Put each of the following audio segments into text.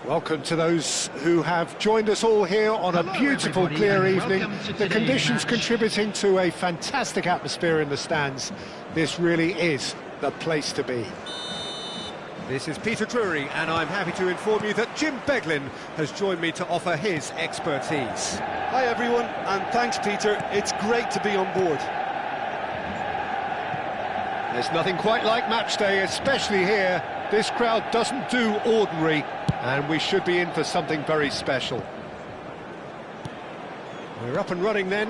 Welcome to those who have joined us all here on a beautiful, clear evening. The conditions contributing to a fantastic atmosphere in the stands. This really is the place to be. This is Peter Drury, and I'm happy to inform you that Jim Beglin has joined me to offer his expertise. Hi everyone, and thanks Peter. It's great to be on board. There's nothing quite like match day, especially here. This crowd doesn't do ordinary, and we should be in for something very special. We're up and running then.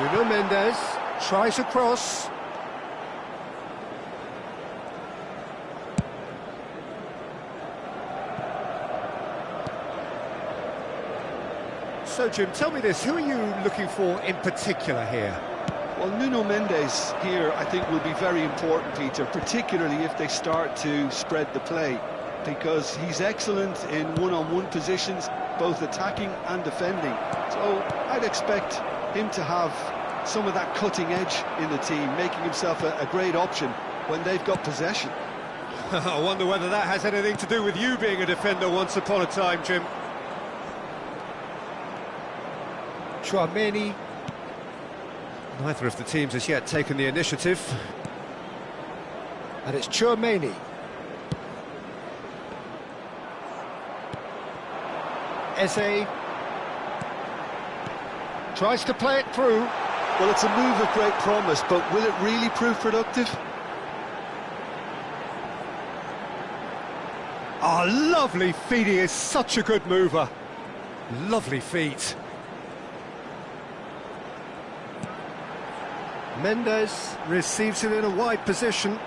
Nuno Mendes tries a cross. So Jim, tell me this, who are you looking for in particular here? Well, Nuno Mendes here I think will be very important, Peter, particularly if they start to spread the play, because he's excellent in one-on-one positions, both attacking and defending. So I'd expect him to have some of that cutting edge in the team, making himself a great option when they've got possession. I wonder whether that has anything to do with you being a defender once upon a time, Jim. Chouameni. Neither of the teams has yet taken the initiative. And it's Chouameni. Eze tries to play it through. Well, it's a move of great promise, but will it really prove productive? Oh, lovely feet. He is such a good mover. Lovely feet. Mendes receives it in a wide position,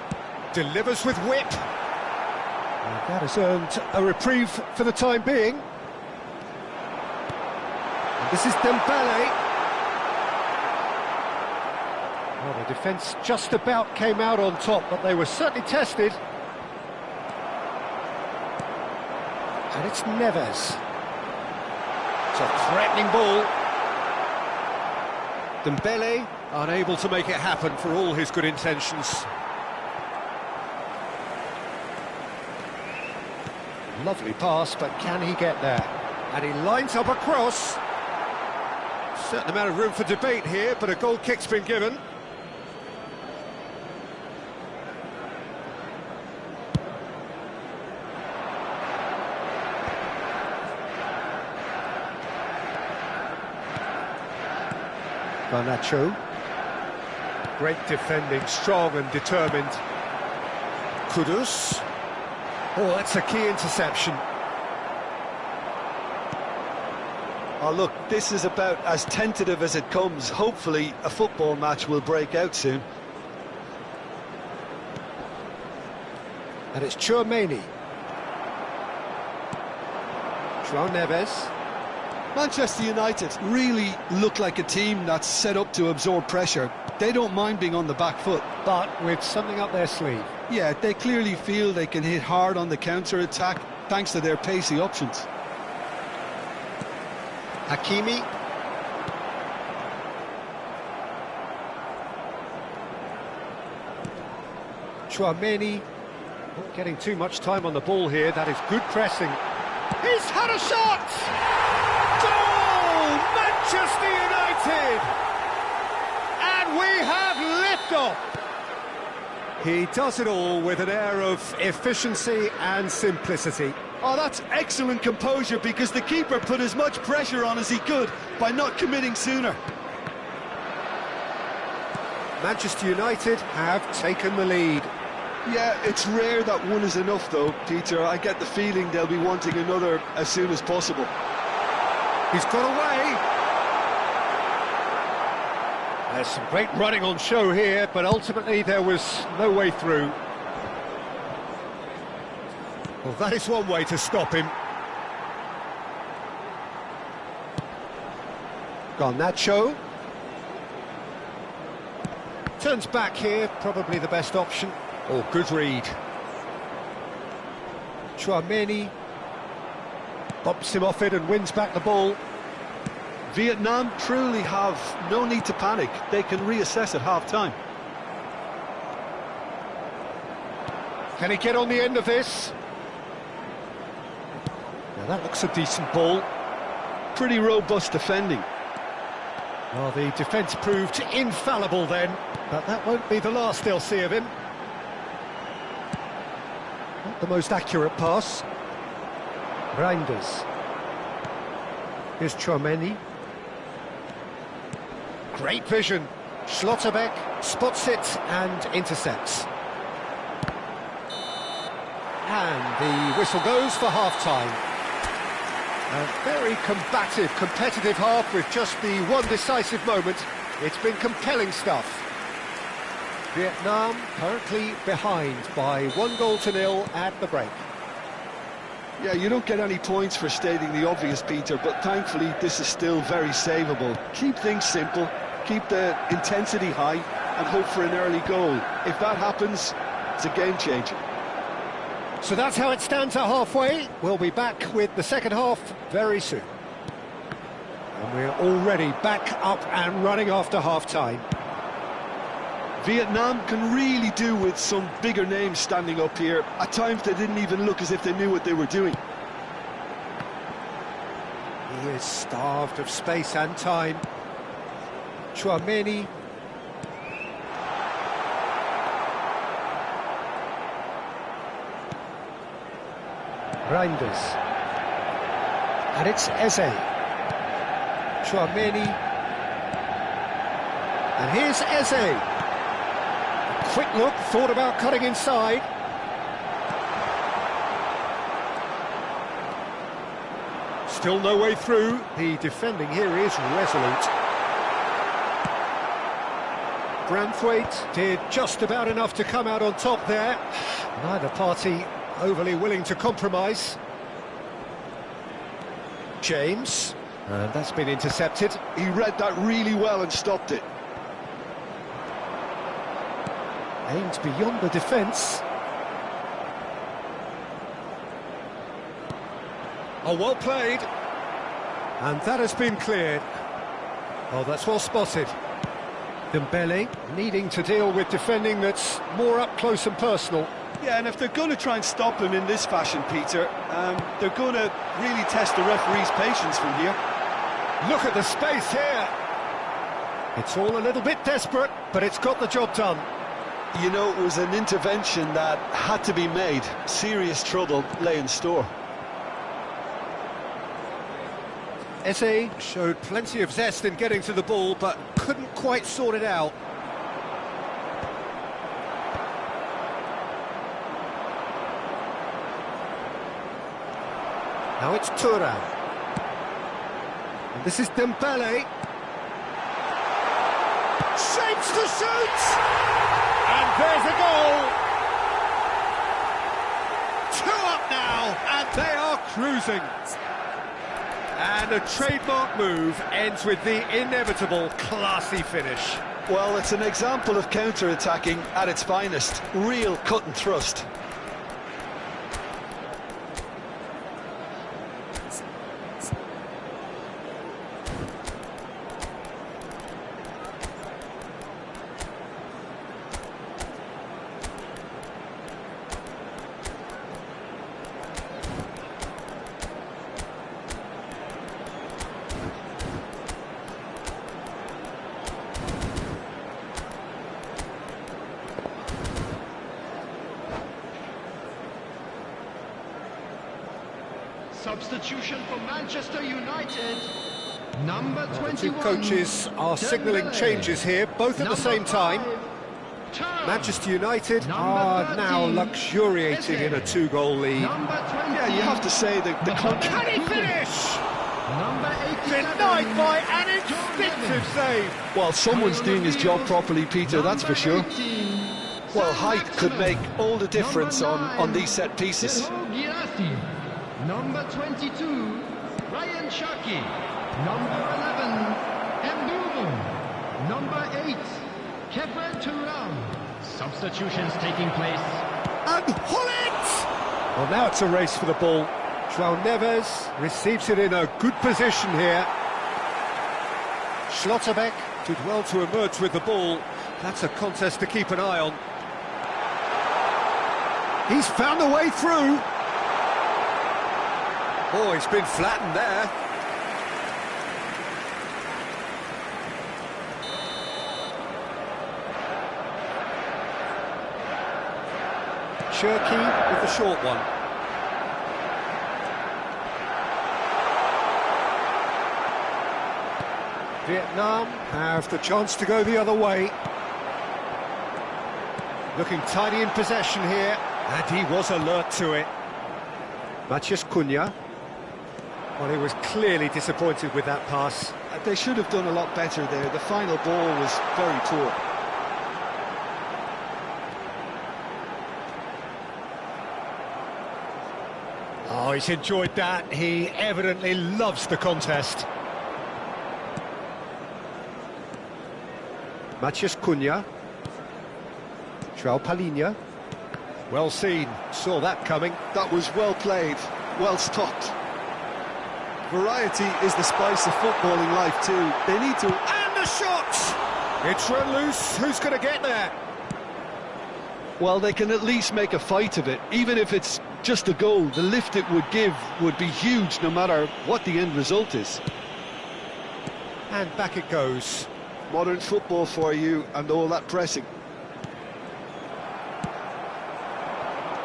delivers with whip. And that has earned a reprieve for the time being. And this is Dembele. Well, the defence just about came out on top, but they were certainly tested. And it's Neves. It's a threatening ball. Dembele unable to make it happen for all his good intentions. Lovely pass, but can he get there? And he lines up a cross. Certain amount of room for debate here, but a goal kick's been given. Garnacho. Great defending, strong and determined. Kudus. Oh, that's a key interception. Oh, look, this is about as tentative as it comes. Hopefully, a football match will break out soon. And it's Chouameni. João Neves. Manchester United really look like a team that's set up to absorb pressure. They don't mind being on the back foot. But with something up their sleeve. Yeah, they clearly feel they can hit hard on the counter-attack thanks to their pacey options. Hakimi. Chouameni. Not getting too much time on the ball here. That is good pressing. He's had a shot! Goal! Manchester United! And we have liftoff! He does it all with an air of efficiency and simplicity. Oh, that's excellent composure, because the keeper put as much pressure on as he could by not committing sooner. Manchester United have taken the lead. Yeah, it's rare that one is enough though, Peter. I get the feeling they'll be wanting another as soon as possible. He's got away. There's some great running on show here, but ultimately there was no way through. Well, that is one way to stop him. Garnacho. Turns back here, probably the best option. Oh, good read. Chouameni bumps him off it and wins back the ball. Vietnam truly have no need to panic. They can reassess at half-time. Can he get on the end of this? Now that looks a decent ball. Pretty robust defending. Well, the defence proved infallible then, but that won't be the last they'll see of him. Not the most accurate pass. Reinders. Here's Chouameni. Great vision. Schlotterbeck spots it and intercepts. And the whistle goes for half-time. A very combative, competitive half with just the one decisive moment. It's been compelling stuff. Vietnam currently behind by 1-0 at the break. Yeah, you don't get any points for stating the obvious, Peter, but thankfully this is still very savable. Keep things simple, keep the intensity high, and hope for an early goal. If that happens, it's a game changer. So that's how it stands at halfway. We'll be back with the second half very soon. And we're already back up and running after half-time. Vietnam can really do with some bigger names standing up here. At times they didn't even look as if they knew what they were doing. He is starved of space and time. Chouameni. Reinders. And it's Eze. Chouameni. And here's Eze. Quick look, thought about cutting inside. Still no way through. The defending here is resolute. Branthwaite did just about enough to come out on top there. Neither party overly willing to compromise. James, and that's been intercepted. He read that really well and stopped it. Aimed beyond the defence. Oh, well played. And that has been cleared. Oh, that's well spotted. Dembele needing to deal with defending that's more up close and personal. Yeah, and if they're going to try and stop him in this fashion, Peter, they're going to really test the referee's patience from here. Look at the space here. It's all a little bit desperate, but it's got the job done. You know, it was an intervention that had to be made. Serious trouble lay in store. Eze showed plenty of zest in getting to the ball, but couldn't quite sort it out. Now it's Thuram. And this is Dembele. Shapes to shoot! And there's a goal! 2 up now, and they are cruising. And a trademark move ends with the inevitable classy finish. Well, it's an example of counter-attacking at its finest. Real cut and thrust. Substitution for Manchester United. Number 21. The two coaches are signalling changes here, both at the same time. Manchester United are now luxuriating in a 2-goal lead. Yeah, you have to say that the Can he finish? Denied by an instinctive save. Well, someone's doing his job properly, Peter, that's for sure. Well, height could make all the difference on these set pieces. Number 22, Ryan Shaki. Number 11, Mbulu. Number 8, Kevin Thuram. Substitutions taking place. And Hullet! Well, now it's a race for the ball. João Neves receives it in a good position here. Schlotterbeck did well to emerge with the ball. That's a contest to keep an eye on. He's found a way through. Oh, he's been flattened there. Cherki with the short one. Vietnam have the chance to go the other way. Looking tidy in possession here, and he was alert to it. Matías Cunha. Well, he was clearly disappointed with that pass. They should have done a lot better there. The final ball was very poor. Oh, he's enjoyed that. He evidently loves the contest. Matías Cunha. João Palhinha. Well seen, saw that coming. That was well played, well stopped. Variety is the spice of footballing life too. They need to... And the shot! It's run loose, who's going to get there? Well, they can at least make a fight of it. Even if it's just a goal, the lift it would give would be huge no matter what the end result is. And back it goes. Modern football for you and all that pressing.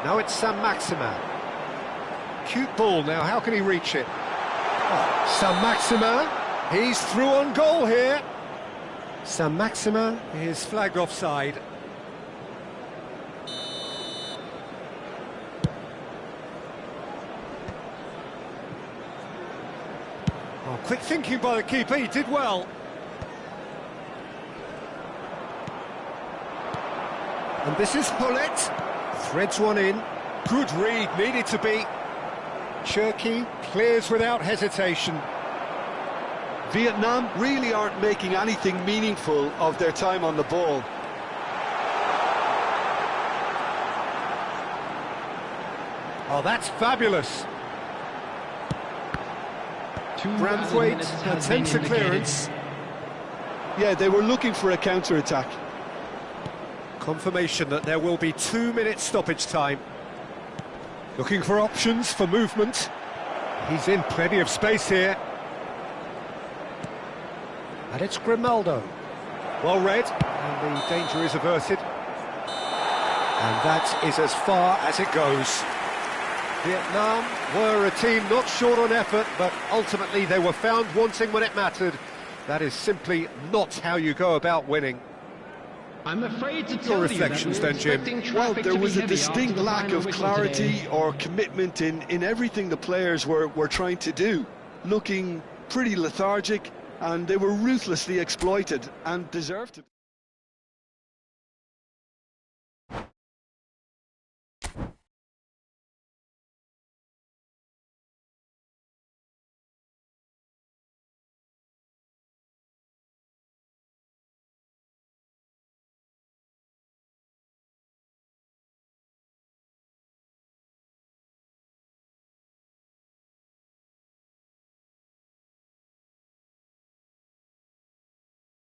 Now it's Saint-Maximin. Cute ball now, how can he reach it? Oh, Saint-Maximin, he's through on goal here. Saint-Maximin is flagged offside. Oh, quick thinking by the keeper, he did well. And this is Hullet. Threads one in. Good read, needed to be. Cherki clears without hesitation. Vietnam really aren't making anything meaningful of their time on the ball. Oh, that's fabulous. Branthwaite attempts a clearance. Yeah, they were looking for a counter-attack. Confirmation that there will be 2 minutes stoppage time. Looking for options for movement. He's in plenty of space here. And it's Grimaldo. Well read, and the danger is averted. And that is as far as it goes. Vietnam were a team not short on effort, but ultimately they were found wanting when it mattered. That is simply not how you go about winning. I'm afraid to Your tell reflections you that then, Jim? Well, there was a distinct lack of clarity or commitment in everything the players were trying to do. Looking pretty lethargic, and they were ruthlessly exploited and deserved to.